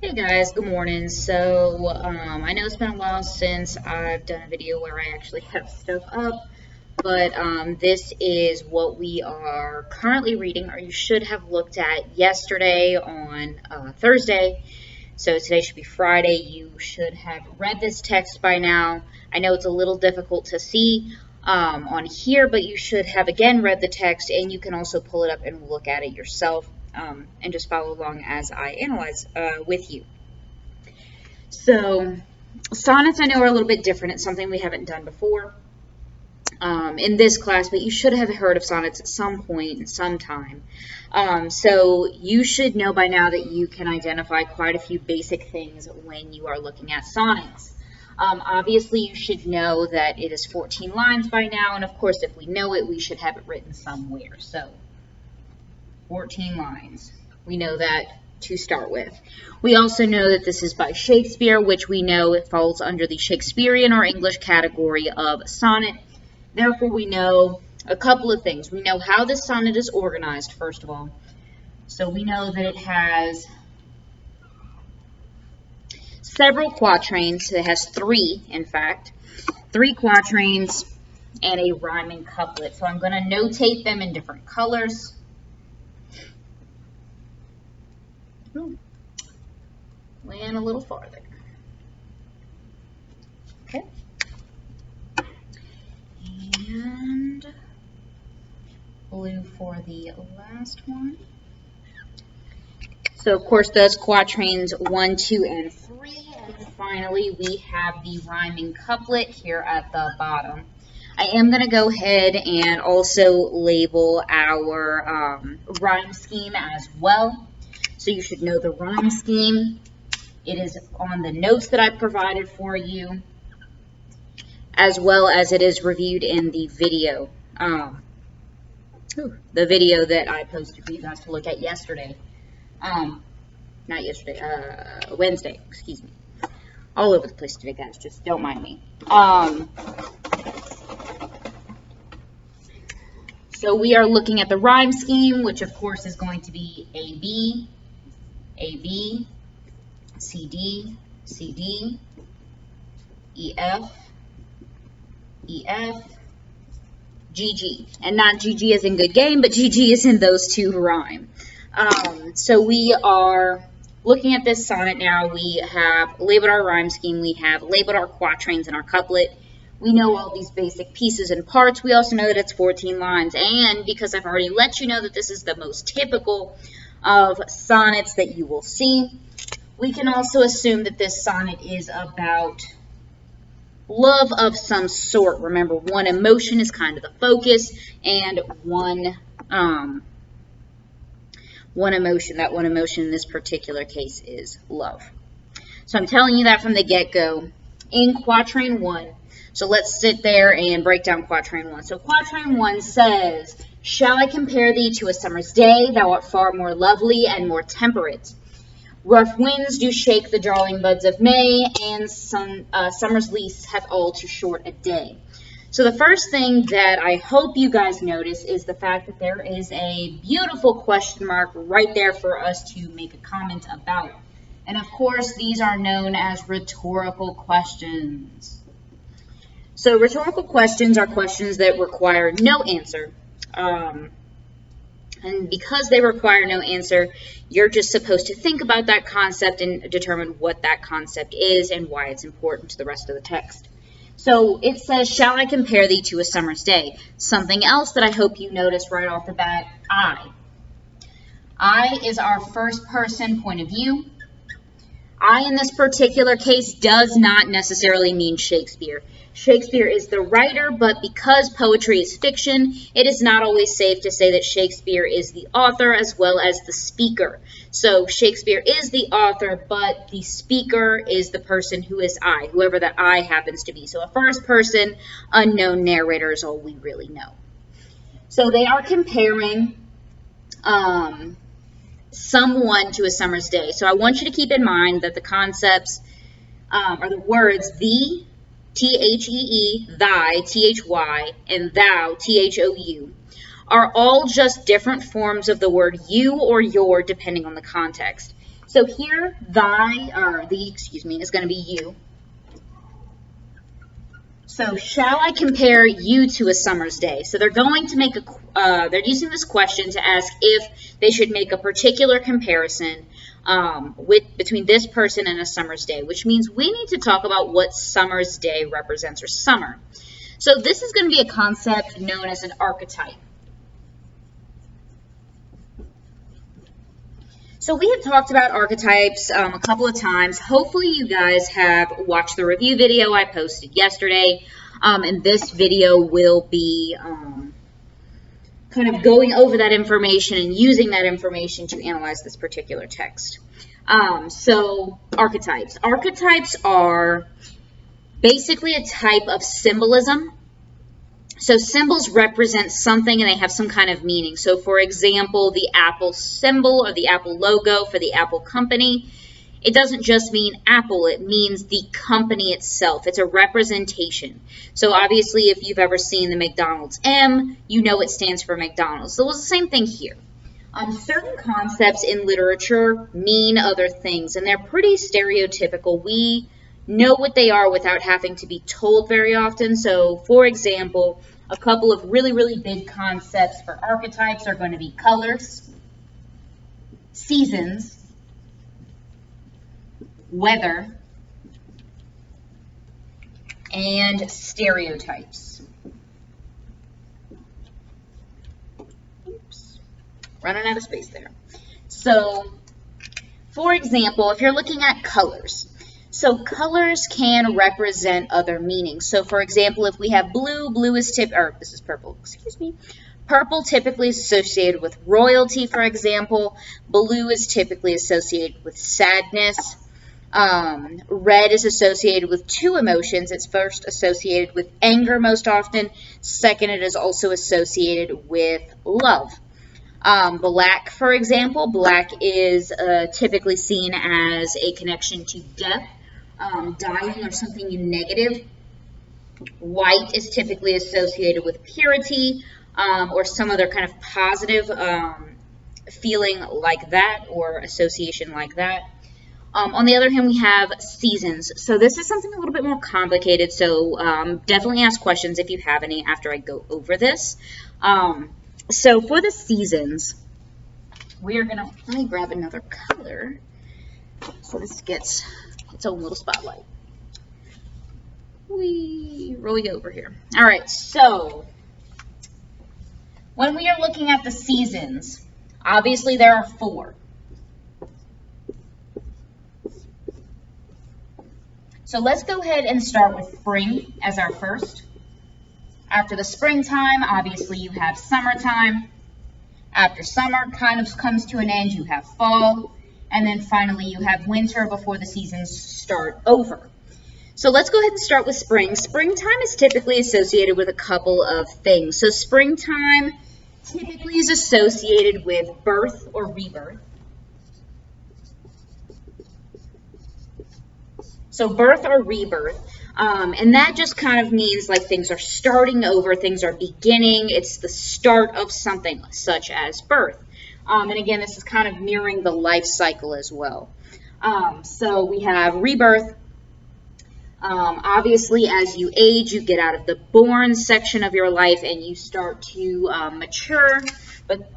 Hey guys, good morning. I know it's been a while since I've done a video where I actually have stuff up, but this is what we are currently reading, or you should have looked at yesterday on Thursday. So today should be Friday. You should have read this text by now. I know it's a little difficult to see on here, but you should have again read the text, and you can also pull it up and look at it yourself. And just follow along as I analyze with you. So, sonnets I know are a little bit different. It's something we haven't done before in this class, but you should have heard of sonnets at some point in some time. So you should know by now that you can identify quite a few basic things when you are looking at sonnets. Obviously, you should know that it is 14 lines by now, and of course, if we know it, we should have it written somewhere. So, 14 lines. We know that to start with. We also know that this is by Shakespeare, which we know it falls under the Shakespearean or English category of sonnet. Therefore, we know a couple of things. We know how this sonnet is organized, first of all. So we know that it has several quatrains. It has three, in fact. 3 quatrains and a rhyming couplet. So I'm going to notate them in different colors. Went a little farther. Okay. And blue for the last one. So, of course, those quatrains 1, 2, and 3. And finally, we have the rhyming couplet here at the bottom. I am going to go ahead and also label our rhyme scheme as well. So you should know the rhyme scheme. It is on the notes that I provided for you, as well as it is reviewed in the video. The video that I posted for you guys to look at yesterday. Not yesterday, Wednesday, excuse me. All over the place today, guys. Just don't mind me. So we are looking at the rhyme scheme, which of course is going to be AB, AB, CD, CD, EF, EF, GG. And not GG as in good game, but GG as in those two rhyme. So we are looking at this sonnet now. We have labeled our rhyme scheme. We have labeled our quatrains and our couplet. We know all these basic pieces and parts. We also know that it's 14 lines. And because I've already let you know that this is the most typical of sonnets that you will see, we can also assume that this sonnet is about love of some sort. Remember, one emotion is kind of the focus, and one emotion. That one emotion in this particular case is love. So I'm telling you that from the get-go. In quatrain 1, so let's sit there and break down quatrain 1. So quatrain 1 says, "Shall I compare thee to a summer's day? Thou art far more lovely and more temperate. Rough winds do shake the darling buds of May, and summer's lease hath all too short a day." So the first thing that I hope you guys notice is the fact that there is a beautiful question mark right there for us to make a comment about. And of course, these are known as rhetorical questions. So rhetorical questions are questions that require no answer. And because they require no answer, you're just supposed to think about that concept and determine what that concept is and why it's important to the rest of the text. So it says, "Shall I compare thee to a summer's day?" Something else that I hope you notice right off the bat, I. I is our first person point of view. I in this particular case does not necessarily mean Shakespeare. Shakespeare is the writer, but because poetry is fiction, it is not always safe to say that Shakespeare is the author as well as the speaker. So Shakespeare is the author, but the speaker is the person who is I, whoever that I happens to be. So a first person, unknown narrator is all we really know. So they are comparing someone to a summer's day. So I want you to keep in mind that the concepts are the words thee, T-H-E-E, thy, T-H-Y, and thou, T-H-O-U, are all just different forms of the word you or your depending on the context. So here, is going to be you. So shall I compare you to a summer's day? So they're going to make they're using this question to ask if they should make a particular comparison between this person and a summer's day, which means we need to talk about what summer's day represents, or summer. So this is going to be a concept known as an archetype. So we have talked about archetypes a couple of times. Hopefully you guys have watched the review video I posted yesterday, and this video will be kind of going over that information and using that information to analyze this particular text. So archetypes. Archetypes are basically a type of symbolism. So symbols represent something and they have some kind of meaning. So for example, the Apple symbol or the Apple logo for the Apple company, it doesn't just mean Apple, it means the company itself. It's a representation. So obviously if you've ever seen the McDonald's M, you know it stands for McDonald's. So it was the same thing here. Certain concepts in literature mean other things, and they're pretty stereotypical. We know what they are without having to be told very often. So for example, a couple of really, really big concepts for archetypes are going to be colors, seasons, weather, and stereotypes. Oops, running out of space there. So for example, if you're looking at colors, so colors can represent other meanings. So for example, if we have blue, this is purple, excuse me. Purple typically is associated with royalty, for example. Blue is typically associated with sadness. Red is associated with two emotions. It's first associated with anger most often. Second, it is also associated with love. Black, for example, black is typically seen as a connection to death. Dying or something negative. White is typically associated with purity or some other kind of positive feeling like that or association like that. On the other hand, we have seasons. So this is something a little bit more complicated, so definitely ask questions if you have any after I go over this. So for the seasons, we are going to, let me grab another color so this gets its own little spotlight. We roll you over here. All right, so when we are looking at the seasons, obviously there are 4. So let's go ahead and start with spring as our first. After the springtime, obviously you have summertime. After summer kind of comes to an end, you have fall. And then finally you have winter before the seasons start over. So let's go ahead and start with spring. Springtime is typically associated with a couple of things. So springtime typically is associated with birth or rebirth. So birth or rebirth. And that just kind of means like things are starting over, things are beginning. It's the start of something such as birth. And again, this is kind of mirroring the life cycle as well. So we have rebirth. Obviously, as you age, you get out of the born section of your life and you start to mature, but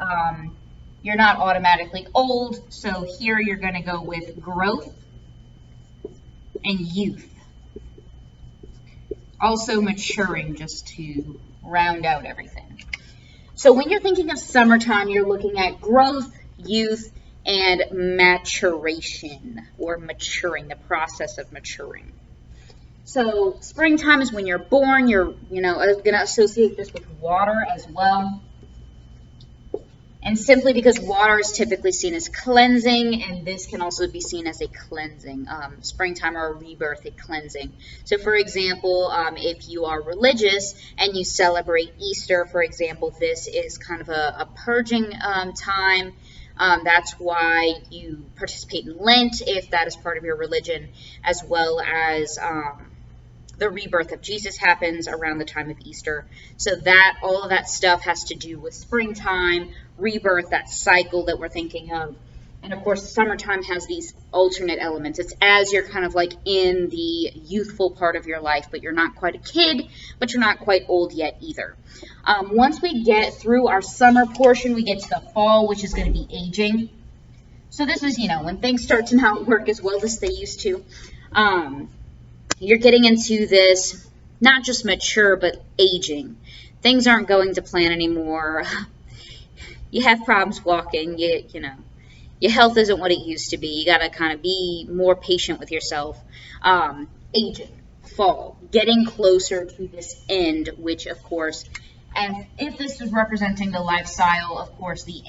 you're not automatically old. So here you're going to go with growth and youth. Also maturing, just to round out everything. So when you're thinking of summertime, you're looking at growth, youth, and maturation, or maturing, the process of maturing. So springtime is when you're born. You're, going to associate this with water as well. And simply because water is typically seen as cleansing, and this can also be seen as a cleansing. Springtime or a rebirth, a cleansing. So for example, if you are religious and you celebrate Easter, for example, this is kind of a purging time. That's why you participate in Lent, if that is part of your religion, as well as the rebirth of Jesus happens around the time of Easter. So that all of that stuff has to do with springtime, rebirth, that cycle that we're thinking of. And of course, summertime has these alternate elements. It's as you're kind of like in the youthful part of your life, but you're not quite a kid, but you're not quite old yet either. Once we get through our summer portion, we get to the fall, which is going to be aging. So this is, when things start to not work as well as they used to. You're getting into this, not just mature, but aging. Things aren't going to plan anymore. You have problems walking, your health isn't what it used to be. You got to kind of be more patient with yourself. Aging, fall, getting closer to this end, which of course, and if this is representing the lifestyle, of course, the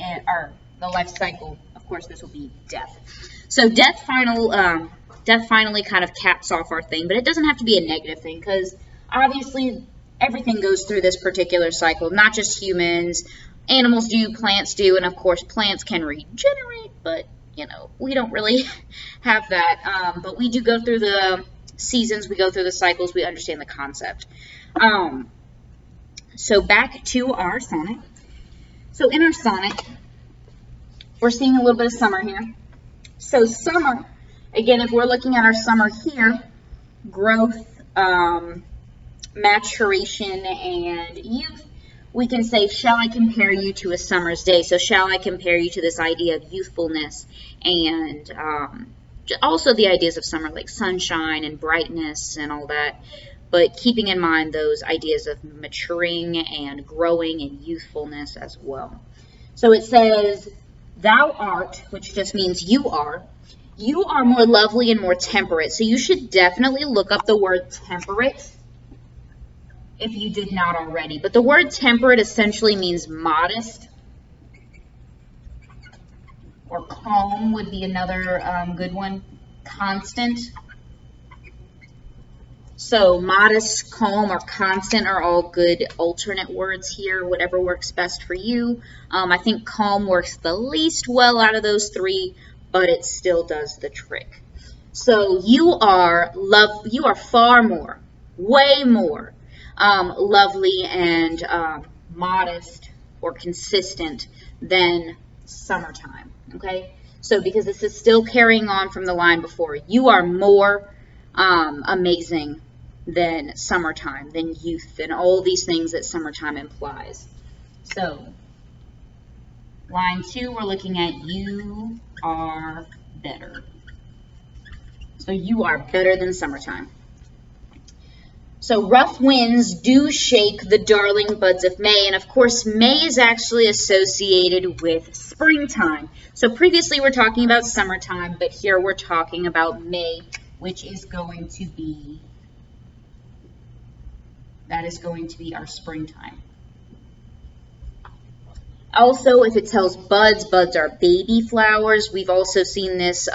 life cycle, of course, this will be death. So death finally kind of caps off our thing, but it doesn't have to be a negative thing, because obviously everything goes through this particular cycle, not just humans. Animals do, plants do, and of course plants can regenerate, but we don't really have that. But we do go through the seasons, we go through the cycles, we understand the concept. So back to our sonnet. So in our sonnet, we're seeing a little bit of summer here. So summer, again, if we're looking at our summer here, growth, maturation, and youth, we can say, shall I compare you to a summer's day? So shall I compare you to this idea of youthfulness and also the ideas of summer, like sunshine and brightness and all that, but keeping in mind those ideas of maturing and growing and youthfulness as well. So it says, thou art, which just means you are more lovely and more temperate. So you should definitely look up the word temperate if you did not already. But the word temperate essentially means modest, or calm would be another good one. Constant. So modest, calm, or constant are all good alternate words here, whatever works best for you. I think calm works the least well out of those three, but it still does the trick. So you are far more, way more lovely and modest or consistent than summertime, okay? So because this is still carrying on from the line before, you are more amazing than summertime, than youth, and all these things that summertime implies. So line 2, we're looking at you are better. So you are better than summertime. So rough winds do shake the darling buds of May, and of course May is actually associated with springtime. So previously we're talking about summertime, but here we're talking about May, which is going to be, our springtime. Also, if it tells buds, buds are baby flowers. We've also seen this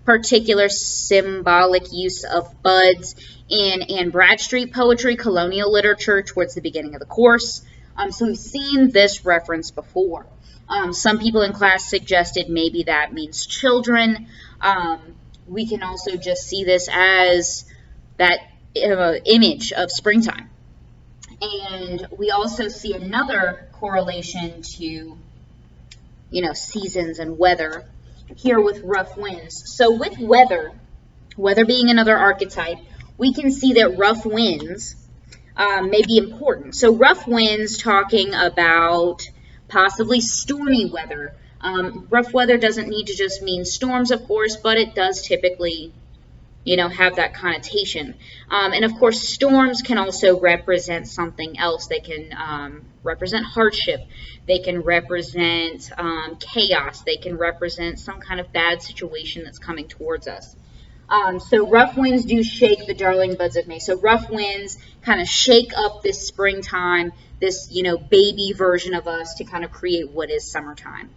particular symbolic use of buds in Anne Bradstreet poetry, colonial literature, towards the beginning of the course. So we've seen this reference before. Some people in class suggested maybe that means children. We can also just see this as that image of springtime. And we also see another correlation to, seasons and weather here with rough winds. So with weather being another archetype, we can see that rough winds may be important. So rough winds talking about possibly stormy weather. Rough weather doesn't need to just mean storms, of course, but it does typically, have that connotation. And of course, storms can also represent something else. They can represent hardship. They can represent chaos. They can represent some kind of bad situation that's coming towards us. So rough winds do shake the darling buds of May. So rough winds kind of shake up this springtime, this, baby version of us to kind of create what is summertime.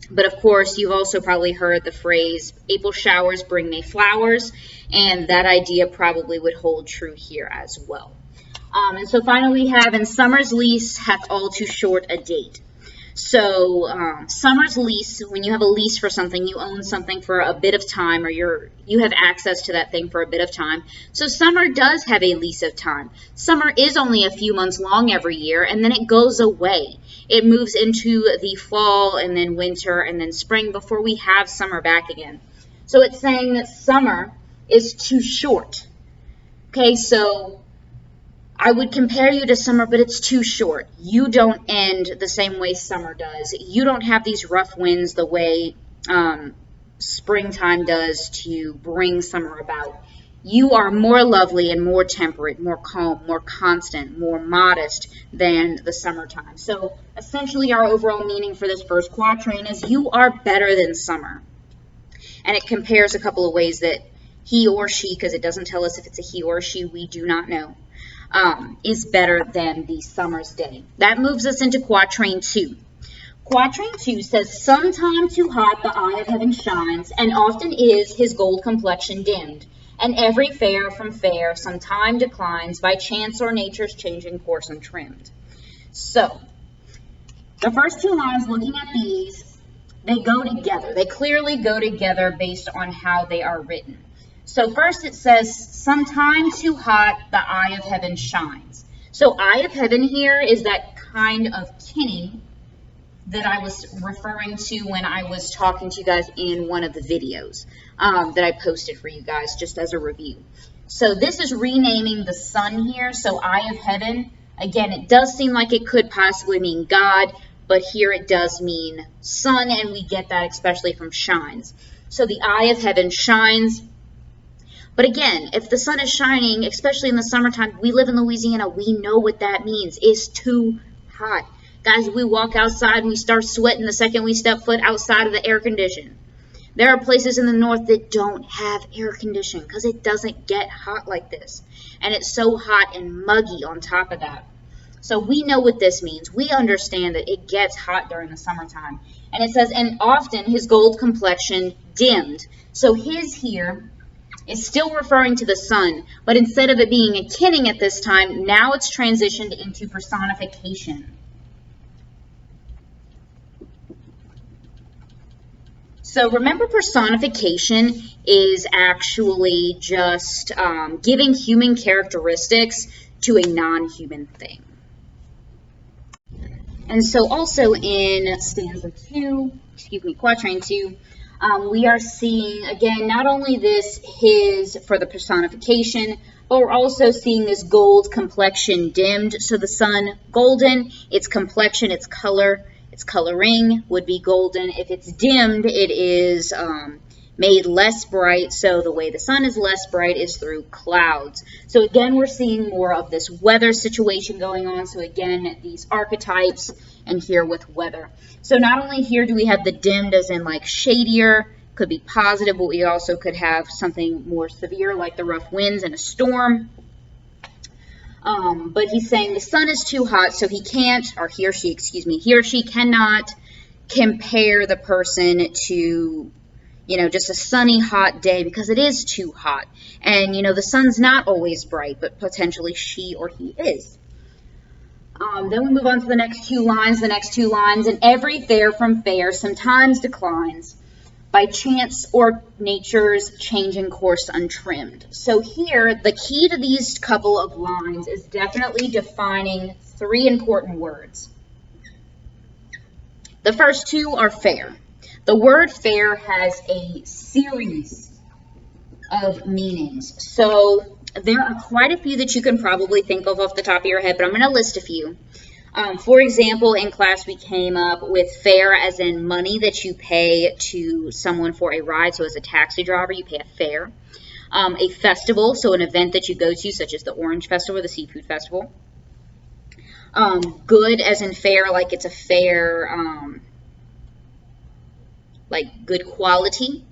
But of course, you've also probably heard the phrase, April showers bring May flowers, and that idea probably would hold true here as well. And so finally we have, and summer's lease hath all too short a date. So summer's lease, when you have a lease for something, you own something for a bit of time, or you have access to that thing for a bit of time. So summer does have a lease of time. Summer is only a few months long every year, and then it goes away. It moves into the fall, and then winter, and then spring before we have summer back again. So it's saying that summer is too short. Okay, so I would compare you to summer, but it's too short. You don't end the same way summer does. You don't have these rough winds the way springtime does to bring summer about. You are more lovely and more temperate, more calm, more constant, more modest than the summertime. So essentially our overall meaning for this first quatrain is you are better than summer. And it compares a couple of ways that he or she, because it doesn't tell us if it's a he or a she, we do not know, is better than the summer's day. That moves us into quatrain 2. Quatrain 2 says, sometime too hot the eye of heaven shines, and often is his gold complexion dimmed, and every fair from fair sometime declines, by chance or nature's changing course untrimmed. So, the first 2 lines, looking at these, they go together. They clearly go together based on how they are written. So first it says, sometime too hot the eye of heaven shines. So eye of heaven here is that kind of kinning that I was referring to when I was talking to you guys in one of the videos that I posted for you guys just as a review. So this is renaming the sun here. So eye of heaven, again, it does seem like it could possibly mean God, but here it does mean sun, and we get that especially from shines. So the eye of heaven shines. But again, if the sun is shining, especially in the summertime, we live in Louisiana, we know what that means. It's too hot. Guys, we walk outside and we start sweating the second we step foot outside of the air condition. There are places in the north that don't have air conditioning because it doesn't get hot like this. And it's so hot and muggy on top of that. So we know what this means. We understand that it gets hot during the summertime. And it says, and often his gold complexion dimmed. So his here is still referring to the sun, but instead of it being a kinning at this time, now it's transitioned into personification. So remember, personification is actually just giving human characteristics to a non-human thing. And so also in stanza 2, quatrain 2, we are seeing, again, not only this his for the personification, but we're also seeing this gold complexion dimmed. So the sun, golden, its complexion, its color, its coloring would be golden. If it's dimmed, it is made less bright. So the way the sun is less bright is through clouds. So again, we're seeing more of this weather situation going on. So again, these archetypes, and here with weather. So not only here do we have the dimmed as in like shadier, could be positive, but we also could have something more severe like the rough winds and a storm. But he's saying the sun is too hot, so he can't, or he or she cannot compare the person to, just a sunny, hot day because it is too hot. And, the sun's not always bright, but potentially she or he is. Then we move on to the next 2 lines. And every fair from fair sometimes declines, by chance or nature's changing course untrimmed. So here, the key to these couple of lines is definitely defining 3 important words. The first 2 are fair. The word fair has a series of meanings. So there are quite a few that you can probably think of off the top of your head, but I'm going to list a few. For example, in class we came up with fare as in money that you pay to someone for a ride. So as a taxi driver, you pay a fare. A festival, so an event that you go to, such as the Orange Festival or the Seafood Festival. Good as in fair, like it's a fair, like good quality.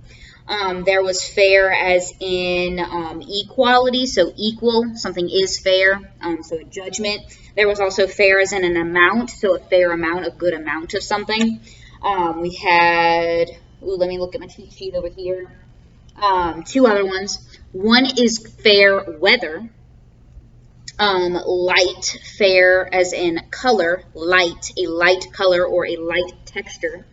There was fair as in equality, so equal, something is fair, so a judgment. There was also fair as in an amount, so a fair amount, a good amount of something. We had, let me look at my cheat sheet over here, 2 other ones. One is fair weather, Light, fair, as in color, light, a light color or a light texture.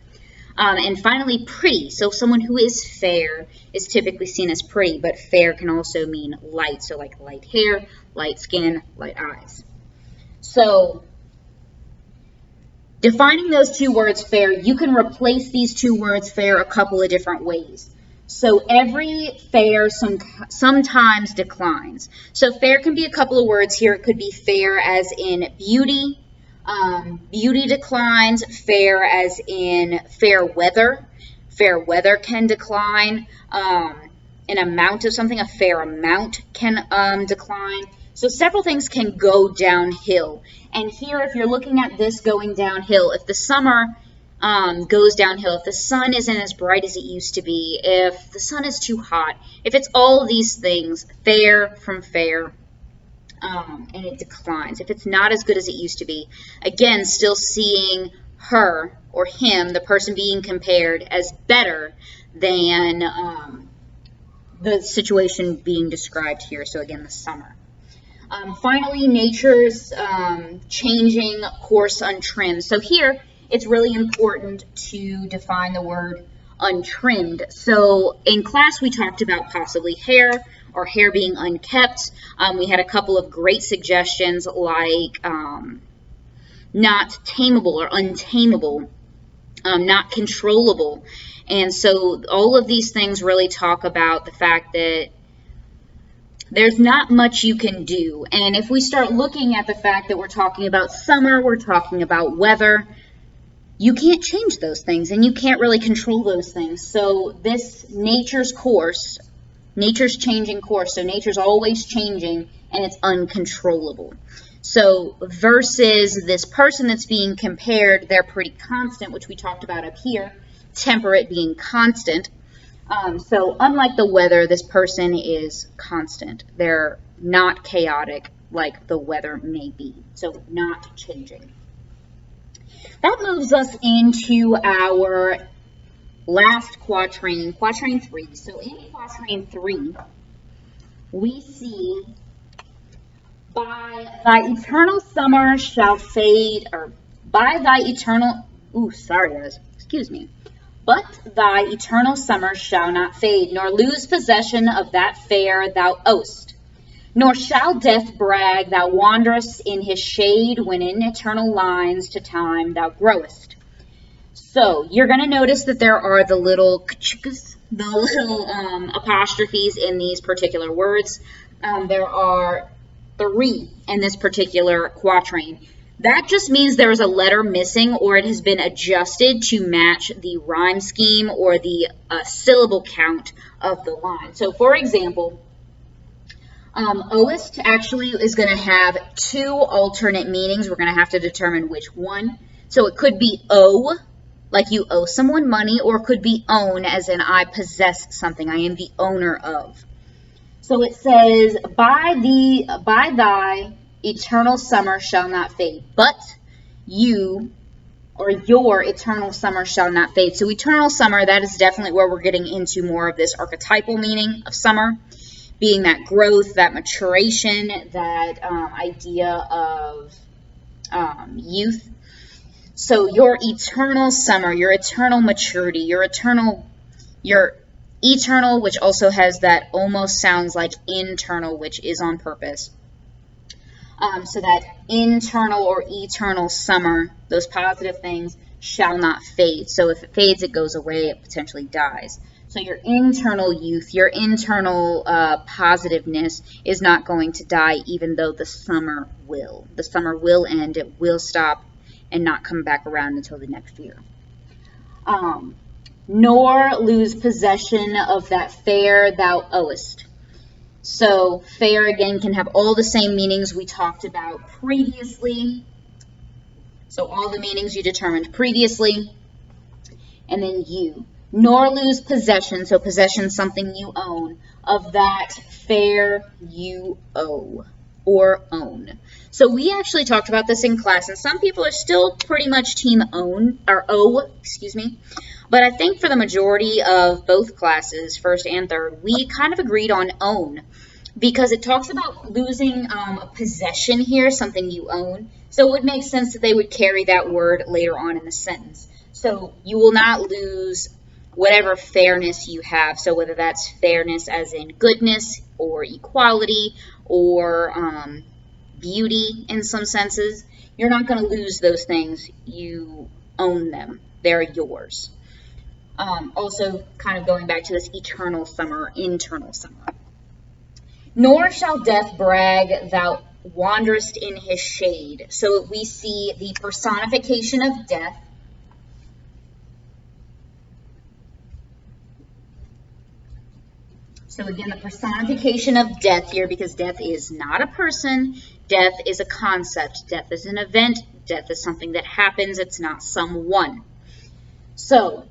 And finally, pretty. So someone who is fair is typically seen as pretty, but fair can also mean light. So like light hair, light skin, light eyes. So defining those two words fair, you can replace these two words fair a couple of different ways. So every fair sometimes declines. So fair can be a couple of words here. It could be fair as in beauty. Beauty declines. Fair as in fair weather. Fair weather can decline. An amount of something, a fair amount can decline. So several things can go downhill. And here, if you're looking at this going downhill, if the summer goes downhill, if the sun isn't as bright as it used to be, if the sun is too hot, if it's all these things, fair from fair, and it declines. If it's not as good as it used to be, again, still seeing her or him, the person being compared, as better than the situation being described here. So again, the summer. Finally, nature's changing course untrimmed. So here, it's really important to define the word untrimmed. So in class, we talked about possibly hair or hair being unkept. We had a couple of great suggestions like not tameable or untamable, not controllable. And so all of these things really talk about the fact that there's not much you can do. And if we start looking at the fact that we're talking about summer, we're talking about weather, you can't change those things and you can't really control those things. So this nature's course, nature's changing course, so nature's always changing and it's uncontrollable. So versus this person that's being compared, they're pretty constant, which we talked about up here, temperate being constant. So unlike the weather, this person is constant. They're not chaotic like the weather may be. So not changing. That moves us into our last quatrain, quatrain 3. So in quatrain 3, we see, by thy eternal summer shall fade, or by thy eternal, excuse me. But thy eternal summer shall not fade, nor lose possession of that fair thou owest. Nor shall death brag thou wanderest in his shade, when in eternal lines to time thou growest. So you're going to notice that there are the little apostrophes in these particular words. There are 3 in this particular quatrain. That just means there is a letter missing, or it has been adjusted to match the rhyme scheme or the syllable count of the line. So for example, owest actually is going to have 2 alternate meanings. We're going to have to determine which one. So it could be owe, like you owe someone money, or it could be own, as in I possess something. I am the owner of. So it says, by thy eternal summer shall not fade, but you, or your eternal summer shall not fade. So eternal summer, that is definitely where we're getting into more of this archetypal meaning of summer, being that growth, that maturation, that idea of youth. So your eternal summer, your eternal maturity, your eternal, which also has that almost sounds like internal, which is on purpose. So that internal or eternal summer, those positive things, shall not fade. So if it fades, it goes away, it potentially dies. So your internal youth, your internal positiveness is not going to die, even though the summer will. The summer will end, it will stop and not come back around until the next year. Nor lose possession of that fair thou owest. So fair, again, can have all the same meanings we talked about previously. So all the meanings you determined previously. And then you. Nor lose possession, so possession, something you own, of that fair you owe or own. So we actually talked about this in class, and some people are still pretty much team own, or owe, excuse me. But I think for the majority of both classes, first and third, we kind of agreed on own. because it talks about losing a possession here, something you own. So it would make sense that they would carry that word later on in the sentence. So you will not lose whatever fairness you have. So whether that's fairness as in goodness or equality or beauty in some senses, you're not going to lose those things. You own them. They're yours. Also, kind of going back to this eternal summer, internal summer. Nor shall death brag, thou wanderest in his shade. So we see the personification of death. So again, the personification of death here, because death is not a person, death is a concept, death is an event, death is something that happens, it's not someone. So,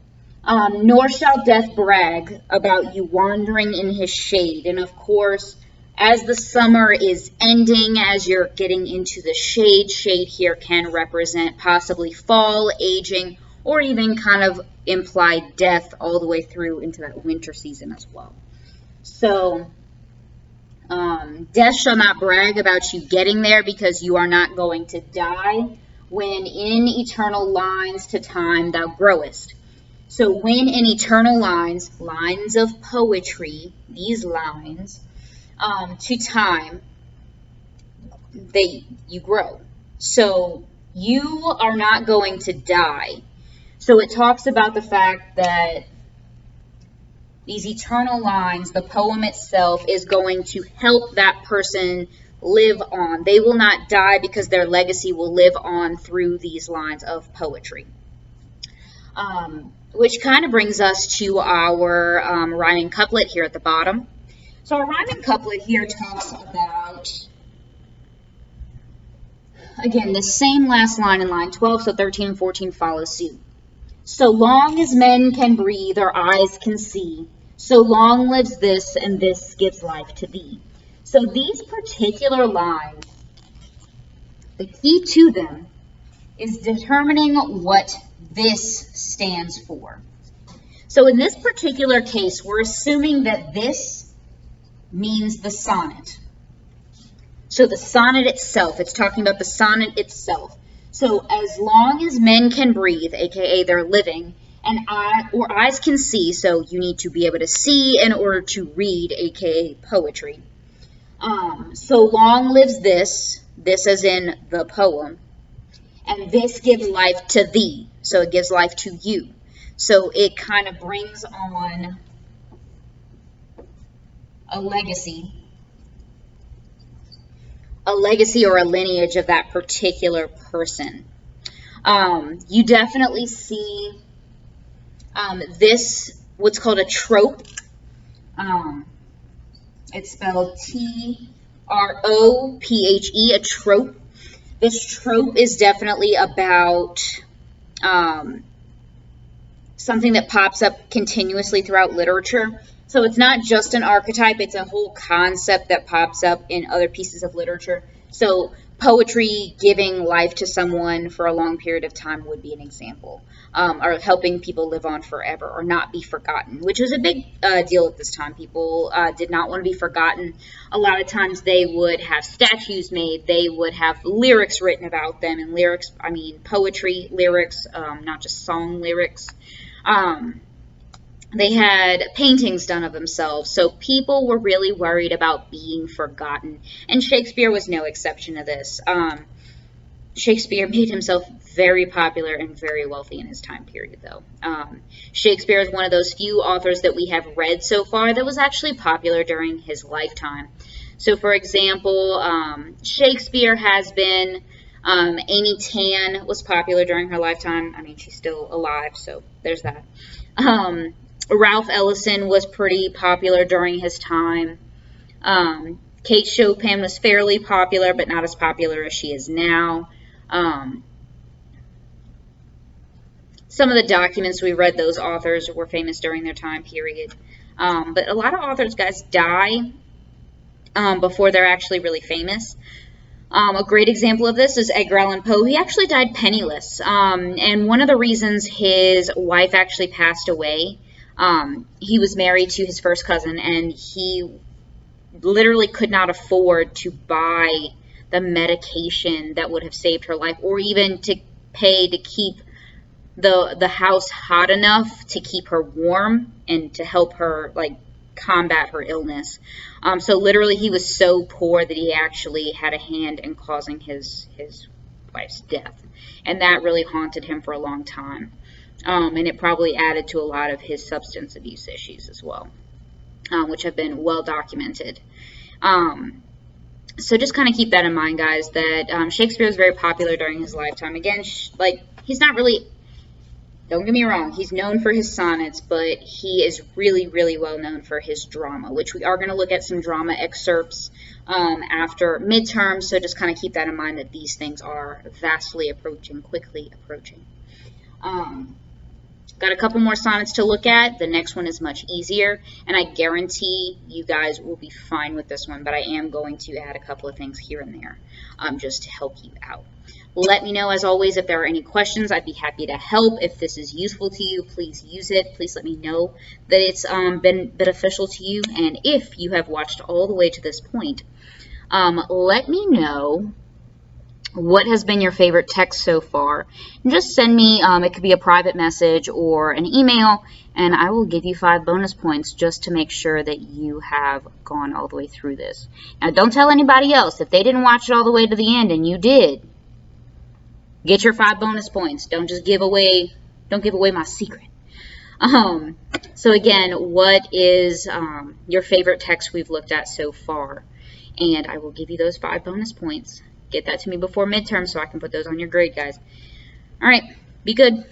nor shall death brag about you wandering in his shade. And of course, as the summer is ending, as you're getting into the shade here can represent possibly fall, aging, or even kind of imply death all the way through into that winter season as well. So, death shall not brag about you getting there, because you are not going to die when in eternal lines to time thou growest. So when in eternal lines of poetry, these lines, to time, you grow. So you are not going to die. So it talks about the fact that these eternal lines, the poem itself, is going to help that person live on. They will not die because their legacy will live on through these lines of poetry. Which kind of brings us to our rhyming couplet here at the bottom. So our rhyming couplet here talks about, again, the same last line in line 12, so 13 and 14 follow suit. So long as men can breathe or eyes can see, so long lives this, and this gives life to thee. So these particular lines, the key to them is determining what this stands for. So in this particular case, we're assuming that this means the sonnet. So the sonnet itself, it's talking about the sonnet itself. So as long as men can breathe, aka they're living, and eyes can see, so you need to be able to see in order to read, aka poetry. So long lives this as in the poem, and this gives life to thee, so it gives life to you. So it kind of brings on a legacy or a lineage of that particular person. You definitely see this, what's called a trope. It's spelled T-R-O-P-H-E, a trope. This trope is definitely about something that pops up continuously throughout literature. So it's not just an archetype, it's a whole concept that pops up in other pieces of literature. So poetry giving life to someone for a long period of time would be an example, or helping people live on forever or not be forgotten, which was a big deal at this time. People did not want to be forgotten. A lot of times they would have statues made, they would have lyrics written about them, and lyrics, I mean poetry lyrics, not just song lyrics. They had paintings done of themselves, so people were really worried about being forgotten, and Shakespeare was no exception to this. Shakespeare made himself very popular and very wealthy in his time period, though. Shakespeare is one of those few authors that we have read so far that was actually popular during his lifetime. So, for example, Shakespeare has been, Amy Tan was popular during her lifetime. I mean, she's still alive, so there's that. Ralph Ellison was pretty popular during his time. Kate Chopin was fairly popular, but not as popular as she is now. Some of the documents we read, those authors were famous during their time period. But a lot of authors, guys, die before they're actually really famous. A great example of this is Edgar Allan Poe. He actually died penniless. And one of the reasons his wife actually passed away, he was married to his first cousin, and he literally could not afford to buy the medication that would have saved her life, or even to pay to keep the house hot enough to keep her warm and to help her like combat her illness. So literally he was so poor that he actually had a hand in causing his wife's death, and that really haunted him for a long time. And it probably added to a lot of his substance abuse issues as well, which have been well documented. So just kind of keep that in mind, guys, that Shakespeare was very popular during his lifetime. Again, like, he's not really, don't get me wrong, he's known for his sonnets, but he is really, really well known for his drama, which we are going to look at some drama excerpts after midterms, so just kind of keep that in mind, that these things are vastly approaching, quickly approaching. Got a couple more sonnets to look at. The next one is much easier, and I guarantee you guys will be fine with this one, but I am going to add a couple of things here and there just to help you out. Let me know, as always, if there are any questions. I'd be happy to help. If this is useful to you, please use it. Please let me know that it's been beneficial to you, and if you have watched all the way to this point, let me know what has been your favorite text so far. And just send me, it could be a private message or an email, and I will give you 5 bonus points just to make sure that you have gone all the way through this. Now, don't tell anybody else. If they didn't watch it all the way to the end and you did, get your 5 bonus points. Don't give away my secret. So again, what is your favorite text we've looked at so far? And I will give you those 5 bonus points. Get that to me before midterm so I can put those on your grade, guys. All right, be good.